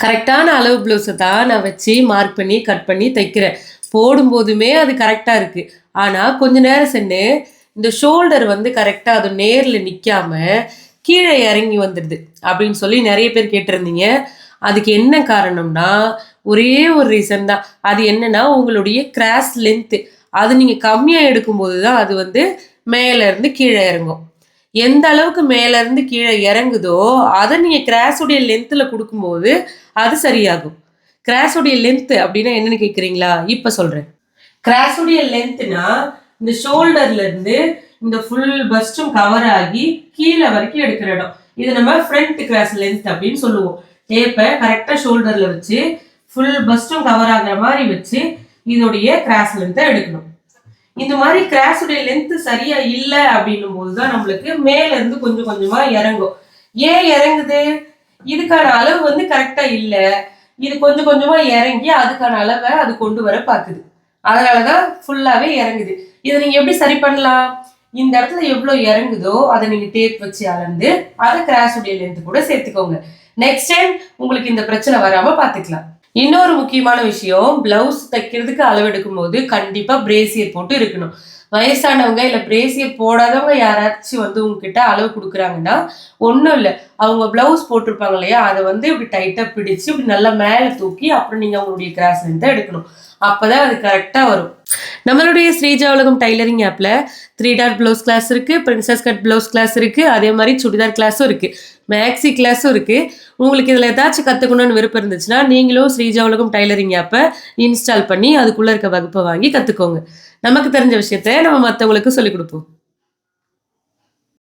கரெக்டான அளவு ப்ளவுஸை தான் நான் வச்சு மார்க் பண்ணி கட் பண்ணி தைக்கிறேன். போடும்போதுமே அது கரெக்டாக இருக்குது. ஆனால் கொஞ்ச நேரம் சென்று இந்த ஷோல்டர் வந்து கரெக்டாக அது நேரில் நிற்காம கீழே இறங்கி வந்துடுது அப்படின்னு சொல்லி நிறைய பேர் கேட்டிருந்தீங்க. அதுக்கு என்ன காரணம்னா ஒரே ஒரு ரீசன் தான். அது என்னன்னா உங்களுடைய கிராஸ் லென்த்து. அது நீங்கள் கம்மியாக எடுக்கும்போது தான் அது வந்து மேலேருந்து கீழே இறங்கும். எந்த அளவுக்கு மேலேருந்து கீழே இறங்குதோ அதை நீங்கள் கிராஸுடைய லென்த்தில் கொடுக்கும்போது அது சரியாகும். கிராஸுடைய லென்த்து அப்படின்னா என்னன்னு கேட்குறீங்களா? இப்போ சொல்கிறேன். கிராஸுடைய லென்த்னா இந்த ஷோல்டர்ல இருந்து இந்த ஃபுல் பஸ்டும் கவர் ஆகி கீழே வரைக்கும் எடுக்கிற இடம். இது நம்ம ஃப்ரண்ட் கிராஸ் லென்த் அப்படின்னு சொல்லுவோம். டேப்பை கரெக்டாக ஷோல்டர்ல வச்சு ஃபுல் பஸ்டும் கவர் ஆகிற மாதிரி வச்சு இதோடைய கிராஸ் லென்த்தை எடுக்கணும். இந்த மாதிரி கிராஸுடைய லென்த் சரியா இல்லை அப்படின்னும் போதுதான் நம்மளுக்கு மேல இருந்து கொஞ்சம் கொஞ்சமா இறங்கும். ஏன் இறங்குது? இதுக்கான அளவு வந்து கரெக்டா இல்லை. இது கொஞ்சம் கொஞ்சமா இறங்கி அதுக்கான அளவை அது கொண்டு வர பாக்குது. அதனாலதான் ஃபுல்லாவே இறங்குது. இதை நீங்க எப்படி சரி பண்ணலாம்? இந்த இடத்துல எவ்வளவு இறங்குதோ அதை நீங்க டேப் வச்சு அளந்து அதை கிராஸுடைய லென்த் கூட சேர்த்துக்கோங்க. நெக்ஸ்ட் டைம் உங்களுக்கு இந்த பிரச்சனை வராம பாத்துக்கலாம். இன்னொரு முக்கியமான விஷயம், பிளவுஸ் தைக்கிறதுக்கு அளவெடுக்கும் போது கண்டிப்பா பிரேசியர் போட்டு இருக்கணும். வயசானவங்க இல்லை பிரேசியர் போடாதவங்க யாராச்சும் வந்து உங்ககிட்ட அளவு கொடுக்குறாங்கன்னா ஒன்றும் இல்லை, அவங்க பிளவுஸ் போட்டிருப்பாங்க இல்லையா, அதை வந்து இப்படி டைட்டாக பிடிச்சு இப்படி நல்லா மேலே தூக்கி அப்புறம் நீங்கள் அவங்களுடைய கிராஸ் லென்த்தை எடுக்கணும். அப்போதான் அது கரெக்டாக வரும். நம்மளுடைய ஸ்ரீஜா உலகம் டைலரிங் ஆப்பில் 3 டாட் ப்ளவுஸ் கிளாஸ் இருக்குது, பிரின்சஸ் கட் ப்ளவுஸ் கிளாஸ் இருக்குது, அதே மாதிரி சுடிதார் கிளாஸும் இருக்குது, மேக்ஸி கிளாஸும் இருக்குது. உங்களுக்கு இதில் ஏதாச்சும் கற்றுக்கணும்னு விருப்பம் இருந்துச்சுன்னா நீங்களும் ஸ்ரீஜா உலகம் டைலரிங் ஆப்பை இன்ஸ்டால் பண்ணி அதுக்குள்ளே இருக்க வகுப்பை வாங்கி கற்றுக்கோங்க. நமக்கு தெரிஞ்ச விஷயத்த நம்ம மற்றவங்களுக்கு சொல்லிக் கொடுப்போம்.